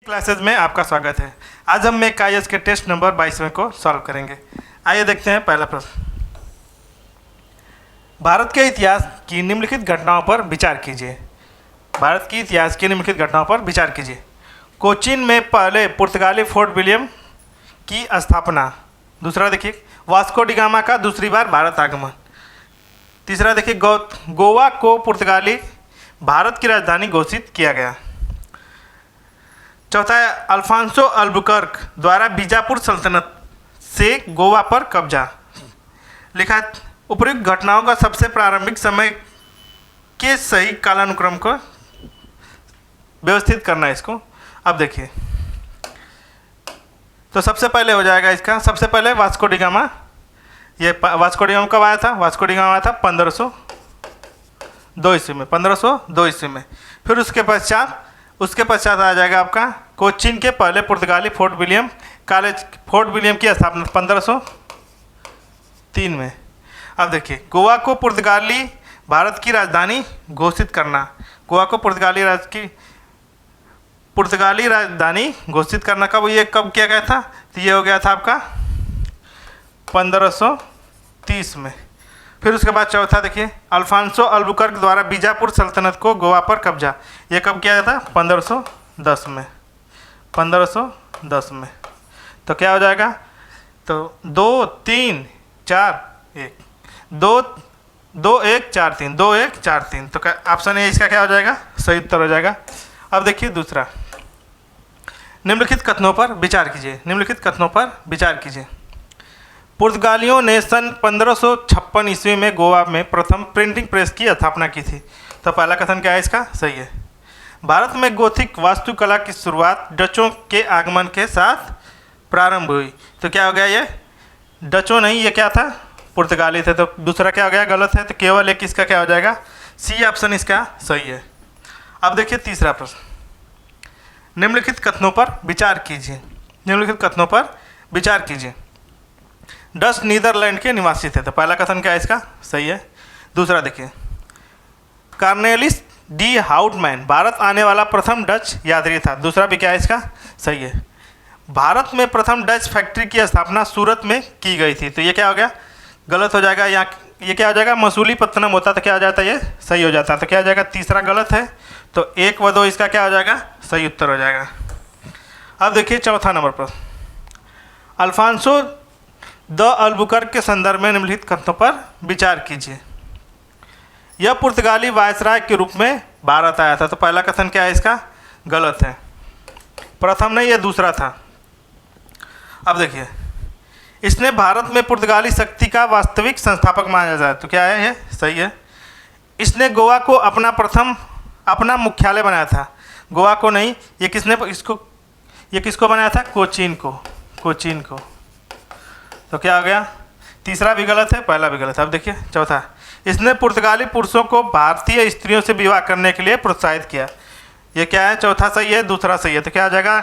Classes में आपका स्वागत है। आज हम मेक आईएएस के टेस्ट नंबर 22वें को सॉल्व करेंगे। आइए देखते हैं पहला प्रश्न। भारत के इतिहास की निम्नलिखित घटनाओं पर विचार कीजिए। भारत की इतिहास की निम्नलिखित घटनाओं पर विचार कीजिए। कोचीन में पहले पुर्तगाली फोर्ट विलियम की स्थापना। दूसरा देखिए, वास्को डी गामा का दूसरी बार भारत आगमन। तीसरा देखिए, गोवा को पुर्तगाली भारत की राजधानी घोषित किया गया। चौथा है, अल्फांसो अल्बुकर्क द्वारा बीजापुर सल्तनत से गोवा पर कब्जा। लिखा, उपयुक्त घटनाओं का सबसे प्रारंभिक समय के सही कालानुक्रम को व्यवस्थित करना है इसको। अब देखिए, तो सबसे पहले हो जाएगा इसका, सबसे पहले वास्को डी गामा। ये वास्को डी गामा कब आया था? वास्को डी गामा आया था 1502 ईस्वी में, 1502 ईस्वी में। फिर उसके पश्चात आ जाएगा आपका कोचीन के पहले पुर्तगाली फोर्ट विलियम की स्थापना 1503 में। अब देखिए, गोवा को पुर्तगाली भारत की राजधानी घोषित करना। गोवा को पुर्तगाली राजधानी घोषित करना कब किया गया था? तो ये हो गया था आपका 1530 में। फिर उसके बाद चौथा देखिए, अल्फांसो अल्बुकर्क द्वारा बीजापुर सल्तनत को गोवा पर कब्जा। ये कब किया गया था? 1510 में, 1510 में। तो क्या हो जाएगा? तो 2 3 4 1 2 2 1 4 3 2 1 4 3। तो ऑप्शन ए इसका क्या हो जाएगा? सही उत्तर हो जाएगा। अब देखिए दूसरा, निम्नलिखित कथनों पर विचार कीजिए। निम्नलिखित कथनों पर विचार कीजिए। पुर्तगालियों ने सन 1556 ईस्वी में गोवा में प्रथम प्रिंटिंग प्रेस की स्थापना की थी। तो पहला कथन क्या है इसका? सही है। भारत में गोथिक वास्तुकला की शुरुआत डचों के आगमन के साथ प्रारंभ हुई। तो क्या हो गया? ये डचों नहीं, ये क्या था? पुर्तगाली थे। तो दूसरा क्या हो गया? गलत है। तो केवल एक इसका क्या हो जाएगा? सी ऑप्शन इसका सही है। अब देखिए तीसरा प्रश्न, निम्नलिखित कथनों पर विचार कीजिए। निम्नलिखित कथनों पर विचार कीजिए। डच नीदरलैंड के निवासी थे। तो पहला कथन क्या है इसका? सही है। दूसरा देखिए, कार्नेलिस डी हाउटमैन भारत आने वाला प्रथम डच यात्री था। दूसरा भी क्या है इसका? सही है। भारत में प्रथम डच फैक्ट्री की स्थापना सूरत में की गई थी। तो ये क्या हो गया? गलत हो जाएगा। यहाँ ये क्या हो जाएगा? मसूलीपत्तनम होता तो क्या हो जाता? ये सही हो जाता। तो क्या हो जाएगा? तीसरा गलत है। तो 1 व 2 इसका क्या हो जाएगा? सही उत्तर हो जाएगा। अब देखिए चौथा नंबर पर, अल्फांसो द अल्बुकर्क के संदर्भ में निम्नलिखित कथनों पर विचार कीजिए। यह पुर्तगाली वायसराय के रूप में भारत आया था। तो पहला कथन क्या है इसका? गलत है। प्रथम नहीं, यह दूसरा था। अब देखिए, इसने भारत में पुर्तगाली शक्ति का वास्तविक संस्थापक माना जाता है। तो क्या है? ये सही है। इसने गोवा को अपना मुख्यालय बनाया था। गोवा को नहीं, ये किसको बनाया था? कोचीन को। तो क्या हो गया? तीसरा भी गलत है, पहला भी गलत है। अब देखिए चौथा, इसने पुर्तगाली पुरुषों को भारतीय स्त्रियों से विवाह करने के लिए प्रोत्साहित किया। ये क्या है? चौथा सही है, दूसरा सही है। तो क्या हो जाएगा?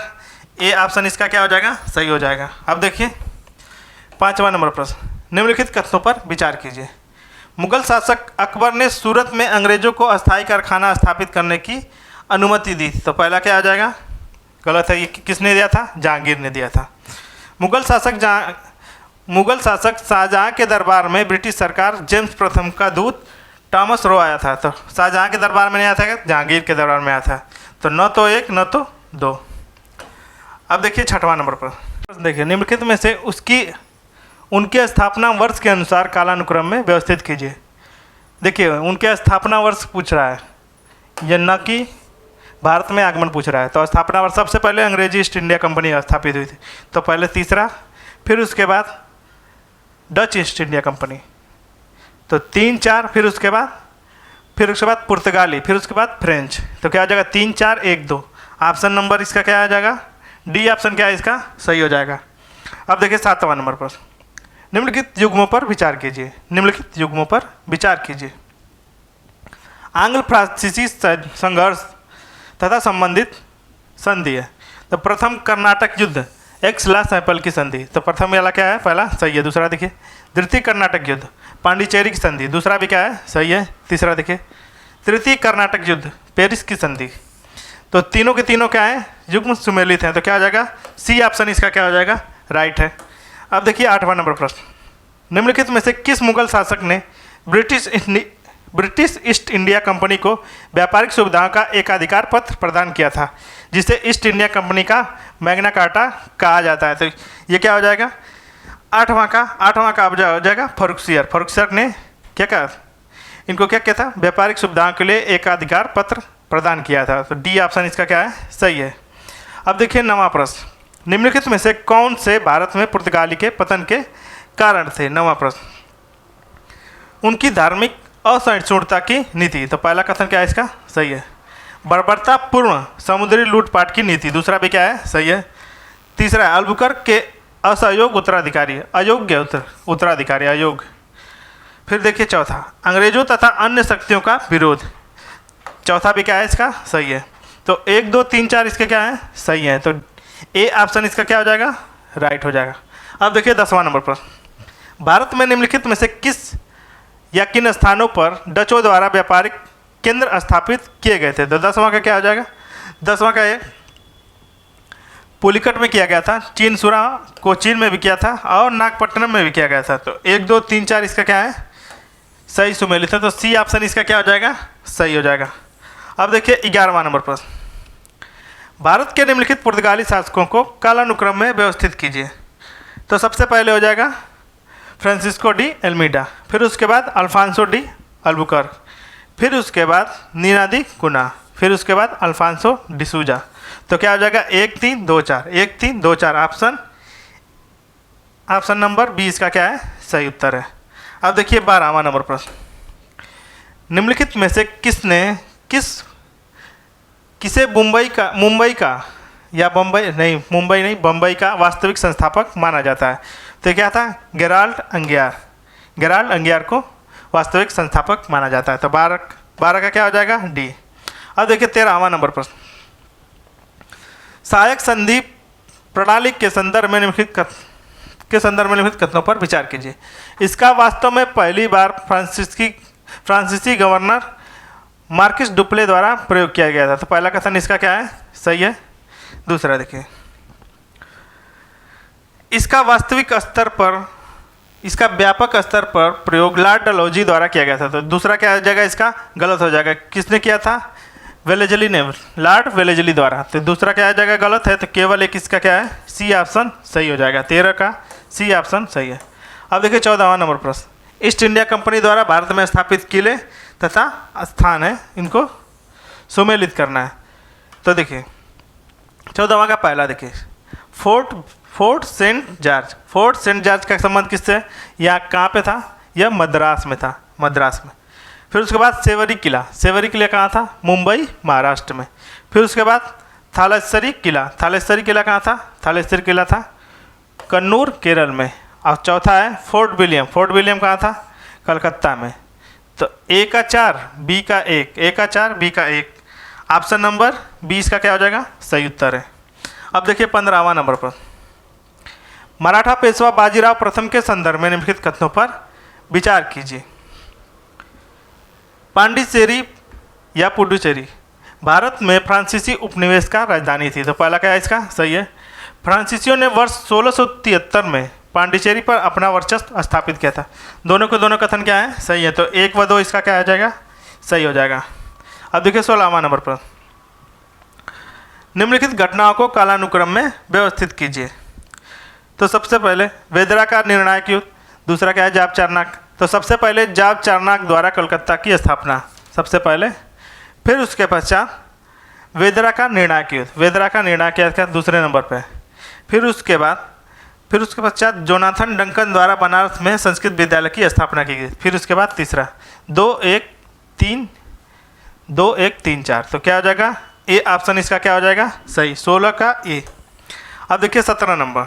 ए ऑप्शन इसका क्या हो जाएगा? सही हो जाएगा। अब देखिए पांचवा नंबर प्रश्न, निम्नलिखित कथनों पर विचार कीजिए। मुगल शासक अकबर ने सूरत में अंग्रेजों को अस्थायी कारखाना स्थापित करने की अनुमति दी। तो पहला क्या हो जाएगा? गलत है। ये किसने दिया था? जहांगीर ने दिया था। मुगल शासक शाहजहाँ के दरबार में ब्रिटिश सरकार जेम्स प्रथम का दूत टॉमस रो आया था। तो शाहजहाँ के दरबार में नहीं आया था, जहांगीर के दरबार में आया था। तो न तो 1 न तो 2। अब देखिए छठवां नंबर पर, देखिए निम्नलिखित में से उनके स्थापना वर्ष के अनुसार कालानुक्रम में व्यवस्थित कीजिए। देखिए उनके स्थापना वर्ष पूछ रहा है, यह न कि भारत में आगमन पूछ रहा है। तो स्थापना वर्ष सबसे पहले अंग्रेजी ईस्ट इंडिया कंपनी स्थापित हुई थी। तो पहले तीसरा, फिर उसके बाद डच ईस्ट इंडिया कंपनी। तो 3 4, फिर उसके बाद पुर्तगाली, फिर उसके बाद फ्रेंच। तो क्या हो जाएगा? 3 4 1 2। ऑप्शन नंबर इसका क्या आ जाएगा? डी ऑप्शन क्या है इसका? सही हो जाएगा। अब देखिए 7वां नंबर पर, निम्नलिखित युग्मों पर विचार कीजिए। निम्नलिखित युग्मों पर विचार कीजिए। आंग्ल फ्रांसीसी संघर्ष तथा संबंधित संधि है। तो प्रथम कर्नाटक युद्ध, एक्स-ला-सैपल की संधि। तो प्रथम वाला क्या है? पहला सही है। दूसरा देखिए, द्वितीय कर्नाटक युद्ध, पांडिचेरी की संधि। दूसरा भी क्या है? सही है। तीसरा देखिए, तृतीय कर्नाटक युद्ध, पेरिस की संधि। तो तीनों के तीनों क्या हैं, युग्म सुमेलित हैं। तो क्या हो जाएगा, सी ऑप्शन इसका क्या हो जाएगा, राइट है। अब देखिए 8वां नंबर प्रश्न, निम्नलिखित में से किस मुगल शासक ने ब्रिटिश ईस्ट इंडिया कंपनी को व्यापारिक सुविधाओं का एकाधिकार पत्र प्रदान किया था, जिसे ईस्ट इंडिया कंपनी का मैग्ना कार्टा कहा जाता है। तो ये क्या हो जाएगा, आठवां का अब हो जाएगा फर्रुखसियर। फर्रुखसियर ने क्या कहा, इनको क्या किया था, व्यापारिक सुविधाओं के लिए एकाधिकार पत्र प्रदान किया था। तो डी ऑप्शन इसका क्या है, सही है। अब देखिए 9वां प्रश्न, निम्नलिखित में से कौन से भारत में पुर्तगाली के पतन के कारण थे। 9वां प्रश्न, उनकी धार्मिक असहिष्णुता की नीति। तो पहला कथन क्या है इसका, सही है। बर्बरतापूर्ण समुद्री लूटपाट की नीति, दूसरा भी क्या है, सही है। तीसरा है अल्बुकर्क के असहयोग उत्तराधिकारी, अयोग्य उत्तराधिकारी, अयोग्य। फिर देखिए चौथा, अंग्रेजों तथा अन्य शक्तियों का विरोध, चौथा भी क्या है इसका, सही है। तो 1 2 3 4 इसके क्या है, सही है। तो ए ऑप्शन इसका क्या हो जाएगा, राइट हो जाएगा। अब देखिए 10वां नंबर पर, भारत में निम्नलिखित में से किस या किन स्थानों पर डचों द्वारा व्यापारिक केंद्र स्थापित किए गए थे। तो 10वां का क्या हो जाएगा, 10वां का ये पुलिकट में किया गया था, चीनसुरा कोचीन में भी किया था और नागपट्टनम में भी किया गया था। तो 1 2 3 4 इसका क्या है, सही सुमेलित है। तो सी ऑप्शन इसका क्या हो जाएगा, सही हो जाएगा। अब देखिए 11वां नंबर पर, भारत के निम्नलिखित पुर्तगाली शासकों को कालानुक्रम में व्यवस्थित कीजिए। तो सबसे पहले हो जाएगा फ्रांसिस्को डी एल्मीडा, फिर उसके बाद अल्फांसो डी अल्बुकर्क, फिर उसके बाद नीना दी कुना, फिर उसके बाद अल्फांसो डिसूजा। तो क्या हो जाएगा 1 3 2 4, 1 3 2 4 ऑप्शन नंबर बी इसका क्या है, सही उत्तर है। अब देखिए 12वां नंबर प्रश्न, निम्नलिखित में से किसे मुंबई का वास्तविक संस्थापक माना जाता है। तो क्या था, गेराल्ड अंगियार को वास्तविक संस्थापक माना जाता है। तो 12 का क्या हो जाएगा, डी। अब देखिए 13वां नंबर प्रश्न, सहायक संधि प्रणाली के संदर्भ में निम्नलिखित कथनों पर विचार कीजिए। इसका वास्तव में पहली बार फ्रांसीसी गवर्नर मार्किस डुप्ले द्वारा प्रयोग किया गया था। तो पहला कथन इसका क्या है, सही है। दूसरा देखिए, इसका व्यापक स्तर पर प्रयोग लॉर्ड डलहौजी द्वारा किया गया था। तो दूसरा क्या हो जाएगा इसका, गलत हो जाएगा। किसने किया था, वेलेजली ने, लॉर्ड वेलेजली द्वारा। तो दूसरा क्या हो जाएगा, गलत है। तो केवल एक इसका क्या है, सी ऑप्शन सही हो जाएगा। 13 का सी ऑप्शन सही है। अब देखिए 14वां नंबर प्रश्न, ईस्ट इंडिया कंपनी द्वारा भारत में स्थापित किले तथा स्थान है, इनको सुमेलित करना है। तो देखिए 14वां का पहला देखिए, फोर्ट सेंट जॉर्ज का संबंध किससे, या कहाँ पे था, यह मद्रास में था, मद्रास में। फिर उसके बाद सेवरी किला कहाँ था, मुंबई महाराष्ट्र में। फिर उसके बाद थालेश्वरी किला कहाँ था, थालेश्वरी किला था कन्नूर केरल में। और चौथा है फोर्ट विलियम कहाँ था, कलकत्ता में। तो ए का 4 बी का 1 ऑप्शन नंबर 20 का क्या हो जाएगा, सही उत्तर है। अब देखिए 15वां नंबर पर, मराठा पेशवा बाजीराव प्रथम के संदर्भ में निम्नलिखित कथनों पर विचार कीजिए। पांडिचेरी या पुडुचेरी भारत में फ्रांसीसी उपनिवेश का राजधानी थी। तो पहला क्या है इसका, सही है। फ्रांसीसियों ने वर्ष 1673 में पांडिचेरी पर अपना वर्चस्व स्थापित किया था। दोनों कथन क्या है, सही है। तो 1 व 2 इसका क्या हो जाएगा, सही हो जाएगा। अब देखिए 16वां नंबर पर, निम्नलिखित घटनाओं को कालानुक्रम में व्यवस्थित कीजिए। तो सबसे पहले वेदरा का निर्णायक युद्ध, दूसरा क्या है, जाप चारनाक। तो सबसे पहले जाप चारनाक द्वारा कलकत्ता की स्थापना सबसे पहले, फिर उसके पश्चात वेदरा का निर्णायक युद्ध दूसरे नंबर पे। फिर उसके पश्चात जोनाथन डंकन द्वारा बनारस में संस्कृत विद्यालय की स्थापना की गई। फिर उसके बाद तीसरा 2 1 3 4। तो क्या हो जाएगा, ए ऑप्शन इसका क्या हो जाएगा, सही। 16 का ए। अब देखिए 17 नंबर,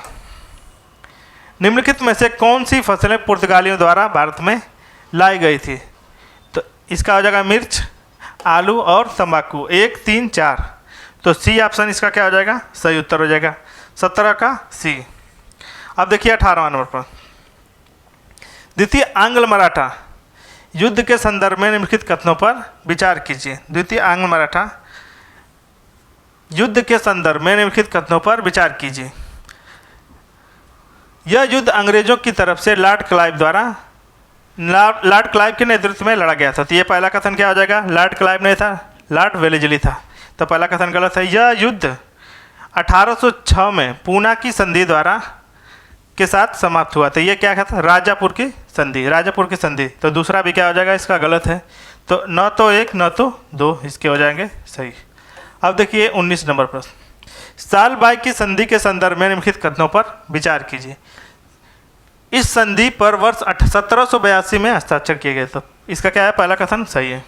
निम्नलिखित में से कौन सी फसलें पुर्तगालियों द्वारा भारत में लाई गई थी। तो इसका हो जाएगा मिर्च, आलू और तंबाकू। 1 3 4। तो सी ऑप्शन इसका क्या हो जाएगा, सही उत्तर हो जाएगा। 17 का सी। अब देखिए 18वां नंबर पर, द्वितीय आंग्ल मराठा युद्ध के संदर्भ में निम्नलिखित कथनों पर विचार कीजिए। द्वितीय आंग्ल मराठा युद्ध के संदर्भ में निम्नलिखित कथनों पर विचार कीजिए। यह युद्ध अंग्रेजों की तरफ से लॉर्ड क्लाइव के नेतृत्व में लड़ा गया था। तो ये पहला कथन क्या हो जाएगा? लॉर्ड क्लाइव नहीं था, लॉर्ड वेलेस्ली था। तो पहला कथन गलत है। यह युद्ध 1806 में पूना की संधि द्वारा के साथ समाप्त हुआ था। ये क्या था? राजापुर की संधि, राजापुर की संधि। तो दूसरा भी क्या हो जाएगा? इसका गलत है। तो न तो एक न तो दो, इसके हो जाएंगे सही। अब देखिए 19 नंबर प्रश्न, सालबाई की संधि के संदर्भ में निम्नलिखित कथनों पर विचार कीजिए। इस संधि पर वर्ष 1782 में हस्ताक्षर किए गए। तो इसका क्या है? पहला कथन सही है।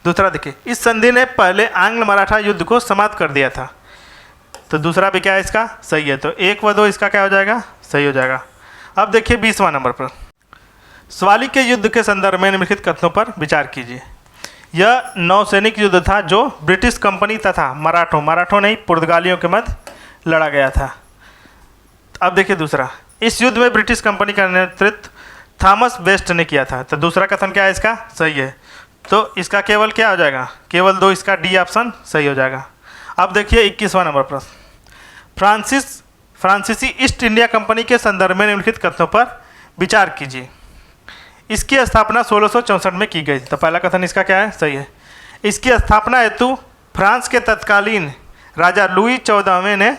दूसरा देखिए, इस संधि ने पहले आंग्ल मराठा युद्ध को समाप्त कर दिया था। तो दूसरा भी क्या है? इसका सही है। तो 1 व 2 इसका क्या हो जाएगा? सही हो जाएगा। अब देखिए 20वां नंबर पर, स्वाली के युद्ध के संदर्भ में निम्नलिखित कथनों पर विचार कीजिए। यह नौसैनिक युद्ध था जो ब्रिटिश कंपनी तथा मराठों नहीं पुर्तगालियों के मध्य लड़ा गया था। अब देखिए दूसरा, इस युद्ध में ब्रिटिश कंपनी का नेतृत्व थॉमस बेस्ट ने किया था। तो दूसरा कथन क्या है? इसका सही है। तो इसका केवल क्या हो जाएगा? केवल 2, इसका डी ऑप्शन सही हो जाएगा। अब देखिए 21वां नंबर प्रश्न, फ्रांसीसी ईस्ट इंडिया कंपनी के संदर्भ में निम्नलिखित कथनों पर विचार कीजिए। इसकी स्थापना 1664 में की गई। तो पहला कथन इसका क्या है? सही है। इसकी स्थापना हेतु फ्रांस के तत्कालीन राजा लुई 14वें ने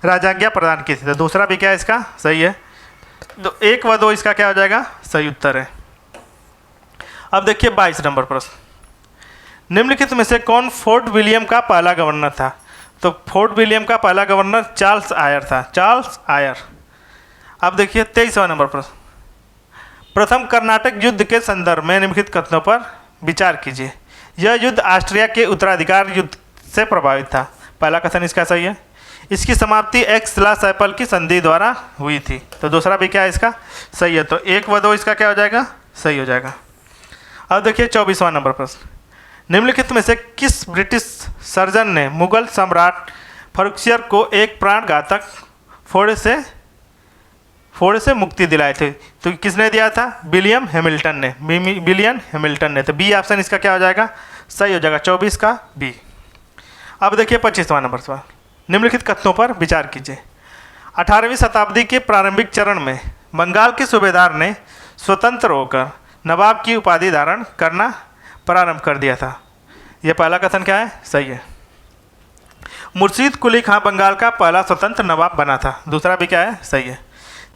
राजाज्ञा प्रदान की थी। तो दूसरा भी क्या है? इसका सही है। तो 1 व 2 इसका क्या हो जाएगा? सही उत्तर है। अब देखिए 22 नंबर प्रश्न, निम्नलिखित में से कौन फोर्ट विलियम का पहला गवर्नर था? तो फोर्ट विलियम का पहला गवर्नर चार्ल्स आयर था, चार्ल्स आयर। अब देखिए 23वां नंबर प्रश्न, प्रथम कर्नाटक युद्ध के संदर्भ में निम्नलिखित कथनों पर विचार कीजिए। यह युद्ध ऑस्ट्रिया के उत्तराधिकार युद्ध से प्रभावित था। पहला कथन इसका सही है। इसकी समाप्ति एक्स-ला-सैपल की संधि द्वारा हुई थी। तो दूसरा भी क्या है? इसका सही है। तो 1 व 2 इसका क्या हो जाएगा? सही हो जाएगा। अब देखिए 24वां नंबर प्रश्न, निम्नलिखित में से किस ब्रिटिश सर्जन ने मुगल सम्राट फर्रुखसियर को एक प्राणघातक फोड़े से मुक्ति दिलाई थी? तो किसने दिया था? विलियम हैमिल्टन ने, विलियम हैमिल्टन ने। तो बी ऑप्शन इसका क्या हो जाएगा? सही हो जाएगा। 24 का बी। अब देखिए 25वां नंबर सवाल, निम्नलिखित कथनों पर विचार कीजिए। 18वीं शताब्दी के प्रारंभिक चरण में बंगाल के सूबेदार ने स्वतंत्र होकर नवाब की उपाधि धारण करना प्रारंभ कर दिया था। यह पहला कथन क्या है? सही है। मुर्शीद कुली खां बंगाल का पहला स्वतंत्र नवाब बना था। दूसरा भी क्या है? सही है।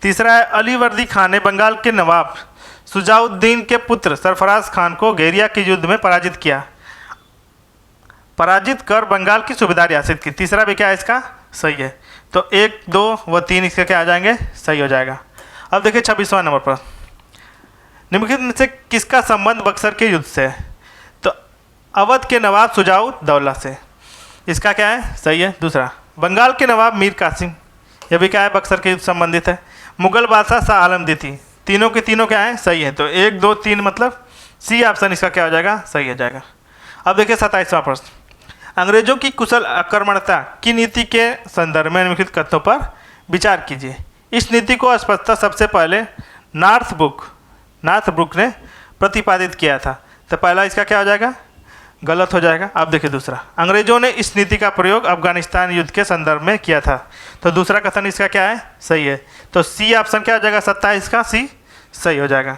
तीसरा है, अली वर्दी खान ने बंगाल के नवाब शुजाउद्दीन के पुत्र सरफराज खान को घेरिया के युद्ध में पराजित कर बंगाल की सूबेदारी हासिल की। तीसरा भी क्या है? इसका सही है। तो 1, 2 व 3 इसके क्या आ जाएंगे? सही हो जाएगा। अब देखिए 26वां नंबर पर, निम्नलिखित में से किसका संबंध बक्सर के युद्ध से है? तो अवध के नवाब शुजाउद्दौला से। इसका क्या है? सही है। दूसरा, बंगाल के नवाब मीर कासिम, यह भी क्या है? बक्सर के युद्ध संबंधित है। मुगल बादशाह शाह आलम द्वितीय, तीनों के तीनों क्या है? सही है। तो 1, 2, 3 मतलब सी ऑप्शन इसका क्या हो जाएगा? सही हो जाएगा। अब देखिए 27वां प्रश्न, अंग्रेजों की कुशल आक्रमणता की नीति के संदर्भ में निम्नलिखित कथनों पर विचार कीजिए। इस नीति को स्पष्टता सबसे पहले नॉर्थब्रुक ने प्रतिपादित किया था। तो पहला इसका क्या हो जाएगा? गलत हो जाएगा। अब देखिए दूसरा, अंग्रेजों ने इस नीति का प्रयोग अफगानिस्तान युद्ध के संदर्भ में किया था। तो दूसरा कथन इसका क्या है? सही है। तो सी ऑप्शन क्या हो जाएगा? 27 का सी सही हो जाएगा।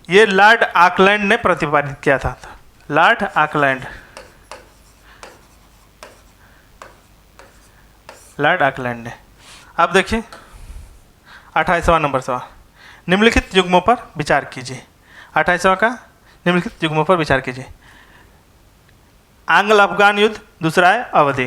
ये लॉर्ड ऑकलैंड ने प्रतिपादित किया था। लॉर्ड ऑकलैंड ने। अब देखिए 28वां नंबर सवाल, निम्नलिखित युग्मों पर विचार कीजिए। 28वां का निम्नलिखित युग्मों पर विचार कीजिए। आंग्ल अफगान युद्ध, दूसरा है अवधि।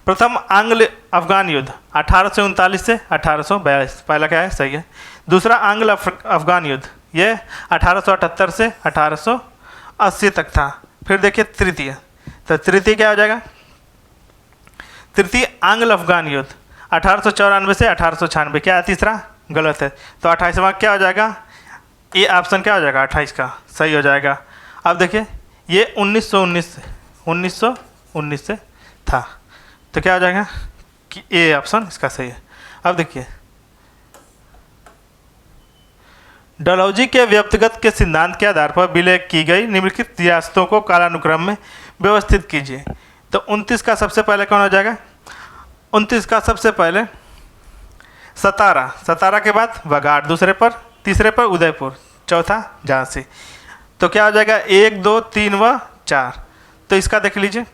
प्रथम आंग्ल अफगान युद्ध 1839 से 1842, पहला क्या है? सही है। दूसरा आंग्ल अफगान युद्ध ये 1878 से 1880 तक था। फिर देखिए तृतीय, तो तृतीय क्या हो जाएगा? तृतीय आंग्ल अफगान युद्ध 1894 से 1896, क्या है? तीसरा गलत है। तो 28वां क्या हो जाएगा? ये ऑप्शन क्या हो जाएगा? 28 का सही हो जाएगा। अब देखिए ये 1919 से था। तो क्या हो जाएगा कि ए ऑप्शन इसका सही है। अब देखिए डलहौजी के व्यक्तिगत के सिद्धांत के आधार पर विलय की गई निम्नलिखित रियासतों को कालानुक्रम में व्यवस्थित कीजिए। तो 29 का सबसे पहले कौन हो जाएगा? 29 का सबसे पहले सतारा, सतारा के बाद बघाट, दूसरे पर, तीसरे पर उदयपुर, चौथा झांसी। तो क्या हो जाएगा? 1 2 3 व 4। तो इसका देख लीजिए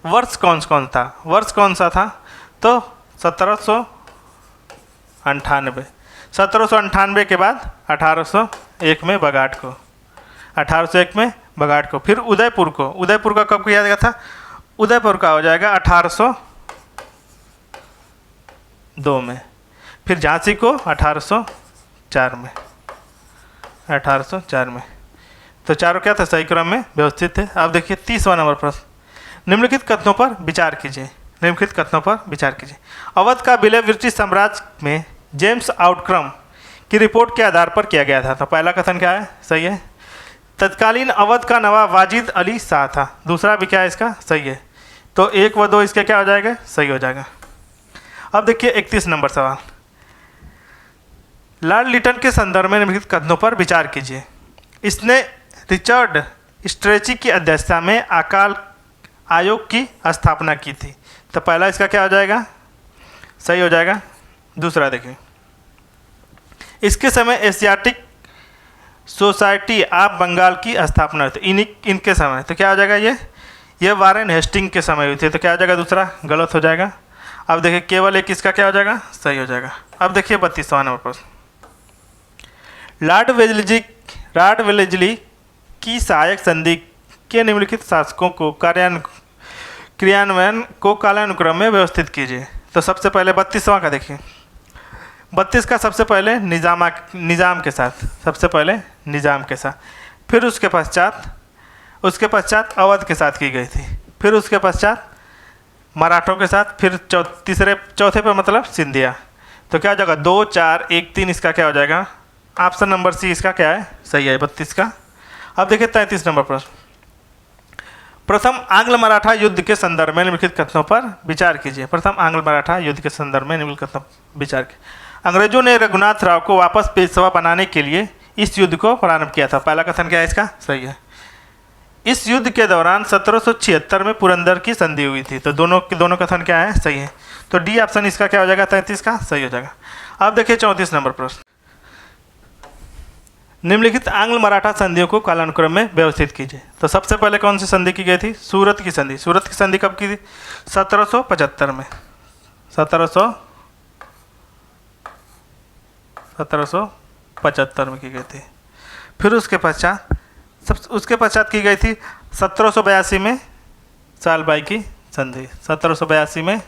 वर्ष कौन कौन था, वर्ष कौन सा था? तो 1798। 1798 के बाद 1801 में बघाट को, 1801 में बघाट को। फिर उदयपुर को, उदयपुर का कब किया गया था? उदयपुर का हो जाएगा 1802 में। फिर झांसी को 1804 में, 1804 में। तो चारों क्या था? सही क्रम में व्यवस्थित थे। अब देखिए 30वां नंबर प्रश्न, निम्नलिखित कथनों पर विचार कीजिए। निम्नलिखित कथनों पर विचार कीजिए। अवध का विलय ब्रिटिश साम्राज्य में जेम्स आउटक्रम की रिपोर्ट के आधार पर किया गया था। तो पहला कथन क्या है? सही है। तत्कालीन अवध का नवाब वाजिद अली शाह था। दूसरा भी क्या है इसका? सही है। तो 1 व 2 इसके क्या हो जाएगा? सही हो जाएगा। अब देखिए 31 नंबर सवाल, लॉर्ड लिटन के संदर्भ में निम्नलिखित कथनों पर विचार कीजिए। इसने रिचर्ड स्ट्रेची की अध्यक्षता में अकाल आयोग की स्थापना की थी। तो पहला इसका क्या हो जाएगा? सही हो जाएगा। दूसरा देखिए, इसके समय एशियाटिक सोसाइटी ऑफ बंगाल की स्थापना हुई थी। इनके समय, तो क्या हो जाएगा? ये वारेन हेस्टिंग के समय हुई थी। तो क्या हो जाएगा? दूसरा गलत हो जाएगा। अब देखिए केवल एक इसका क्या हो जाएगा? सही हो जाएगा। अब देखिए 32वां नंबर प्रश्न, लॉर्ड वेलेस्ली की सहायक संधि के निम्नलिखित शासकों को क्रियान्वयन को कालानुक्रम में व्यवस्थित कीजिए। तो सबसे पहले 32वां का देखिए, 32 का सबसे पहले निज़ाम के साथ, सबसे पहले निज़ाम के साथ, फिर उसके पश्चात अवध के साथ की गई थी, फिर उसके पश्चात मराठों के साथ, फिर चौथे पे मतलब सिंधिया। तो क्या हो जाएगा? 2 4 1 3 इसका क्या हो जाएगा? ऑप्शन नंबर सी इसका क्या है? सही है 32 का। अब देखिए 33 नंबर प्रश्न, प्रथम आंग्ल मराठा युद्ध के संदर्भ में निम्नलिखित कथनों पर विचार कीजिए। प्रथम आंग्ल मराठा युद्ध के संदर्भ में निम्नलिखित कथनों पर विचार कीजिए। अंग्रेजों ने रघुनाथ राव को वापस पेशवा बनाने के लिए इस युद्ध को प्रारंभ किया था। पहला कथन क्या है इसका? सही है। इस युद्ध के दौरान 1776 में पुरंदर की संधि हुई थी। तो दोनों कथन क्या है? सही है। तो डी ऑप्शन इसका क्या हो जाएगा? 33 का सही हो जाएगा। अब देखिए 34 नंबर प्रश्न, निम्नलिखित आंग्ल मराठा संधियों को कालानुक्रम में व्यवस्थित कीजिए। तो सबसे पहले कौन सी संधि की गई थी? सूरत की संधि। सूरत की संधि कब की थी? 1775 में, 1775 में की गई थी। फिर उसके पश्चात की गई थी 1782 में सालबाई की संधि, 1782 में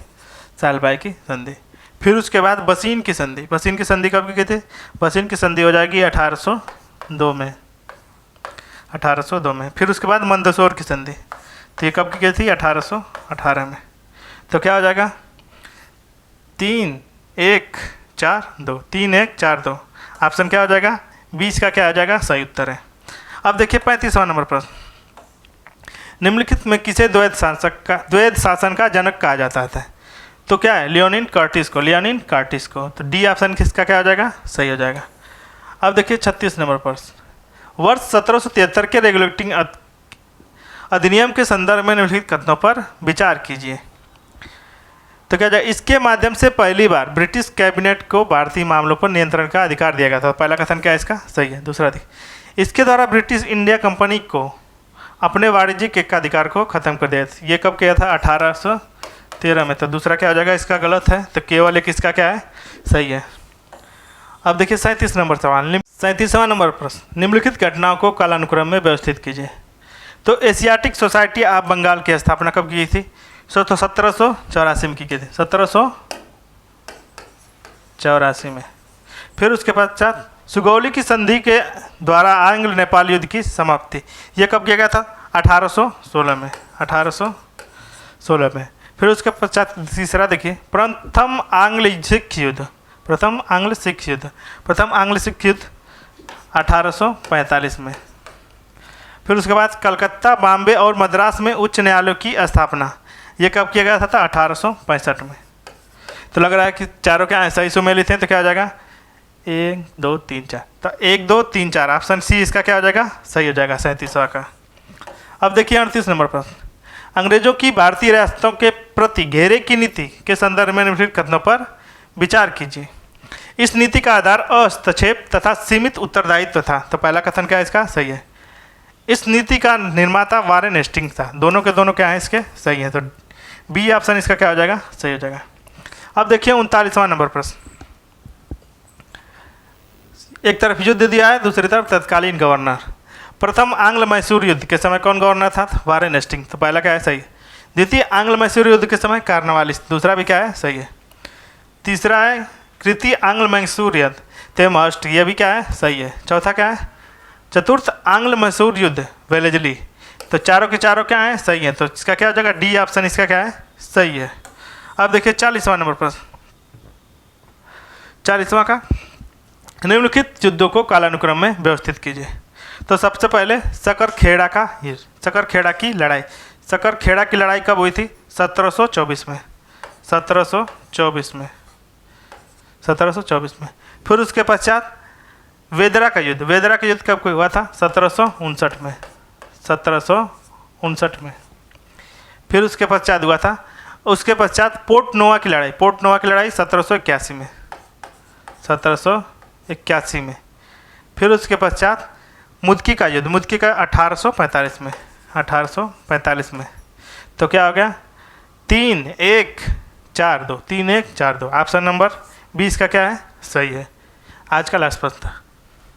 सालबाई की संधि। फिर उसके बाद बसीन की संधि। बसीन की संधि कब की गई थी? बसीन की संधि हो जाएगी 1802 में, 1802 में। फिर उसके बाद मंदसौर की संधि, तो ये कब की गई थी? 1818 में। तो क्या हो जाएगा? 3 1 4 2, 3 1 4 2। ऑप्शन क्या हो जाएगा? 20 का क्या हो जाएगा? सही उत्तर है। अब देखिए 35वां नंबर प्रश्न, निम्नलिखित में किसे द्वैध शासन का जनक कहा जाता है? तो क्या है? लियोनिन कर्टिस को, लियोनिन कर्टिस को। तो डी ऑप्शन किसका क्या हो जाएगा? सही हो जाएगा। अब देखिए 36 नंबर प्रश्न, वर्ष 1773 के रेगुलेटिंग अधिनियम के संदर्भ में निम्नलिखित कथनों पर विचार कीजिए। तो क्या जाए? इसके माध्यम से पहली बार ब्रिटिश कैबिनेट को भारतीय मामलों पर नियंत्रण का अधिकार दिया गया था। पहला कथन क्या है इसका? सही है। दूसरा देखिए, इसके द्वारा ब्रिटिश इंडिया कंपनी को अपने वाणिज्यिक एकाधिकार को खत्म कर दिया। ये कब किया था? 1813 में। तो दूसरा क्या हो जाएगा? इसका गलत है। तो केवल एक इसका क्या है? सही है। अब देखिए 37 नंबर सवाल, 37वां नंबर प्रश्न, निम्नलिखित घटनाओं को कालानुक्रम में व्यवस्थित कीजिए। तो एशियाटिक सोसाइटी ऑफ बंगाल की स्थापना कब की गई थी? 1784 में की गई थी, 1784 में। फिर उसके पश्चात सुगौली की संधि के द्वारा आंग्ल नेपाल युद्ध की समाप्ति, ये कब किया गया था? 1816 में, 1816 में। फिर उसके पश्चात तीसरा देखिए, प्रथम आंग्ल सिख युद्ध, प्रथम आंग्ल सिख युद्ध 1845 में। फिर उसके बाद कलकत्ता, बॉम्बे और मद्रास में उच्च न्यायालयों की स्थापना, ये कब किया गया था? 1865 में। तो लग रहा है कि चारों क्या सही सुमेलित हैं। तो क्या हो जाएगा? 1 2 3 4। तो 1 2 3 4 ऑप्शन सी इसका क्या हो जाएगा? सही हो जाएगा 37वां का। अब देखिए 38 नंबर प्रश्न, अंग्रेजों की भारतीय रियासतों के प्रति घेरे की नीति के संदर्भ में निम्नलिखित कथनों पर विचार कीजिए। इस नीति का आधार हस्तक्षेप तथा सीमित उत्तरदायित्व था। तो पहला कथन क्या है इसका? सही है। इस नीति का निर्माता वारेन हेस्टिंग्स था। दोनों के दोनों क्या है इसके? सही है। तो बी ऑप्शन इसका क्या हो जाएगा? सही हो जाएगा। अब देखिए 39वां नंबर प्रश्न। एक तरफ युद्ध दिया है, दूसरी तरफ तत्कालीन गवर्नर। प्रथम आंग्ल मैसूर युद्ध के समय कौन गवर्नर था? Warren Hastings. तो पहला क्या है? सही। द्वितीय आंग्ल मैसूर युद्ध के समय कार्नवालिस। दूसरा भी क्या है? सही है। तीसरा है तृतीय आंग्ल मैसूर युद्ध तेमहर्स्ट। ये भी क्या है? सही है। चौथा क्या है? चतुर्थ आंग्ल मैसूर युद्ध वेलेजली। तो चारों के चारों क्या है? सही है। तो इसका क्या हो जाएगा? डी ऑप्शन इसका क्या है? सही है। अब देखिए 40वां नंबर प्रश्न। 40वां का निम्नलिखित युद्धों को कालानुक्रम में व्यवस्थित कीजिए। तो सबसे पहले सकरखेड़ा की लड़ाई। सकरखेड़ा की लड़ाई कब हुई थी? 1724 में। 1724 में। फिर उसके पश्चात वेदरा का युद्ध कब हुआ था? 1759 में। 1759 में। फिर उसके पश्चात हुआ था, उसके पश्चात पोर्ट नोवा की लड़ाई 1781 में। 1781 में। फिर उसके पश्चात मुदकी का युद्ध 1845 में। 1845 में। तो क्या हो गया? 3-1-4-2। ऑप्शन नंबर 20 का क्या है? सही है। आज का लास्ट प्रश्न था।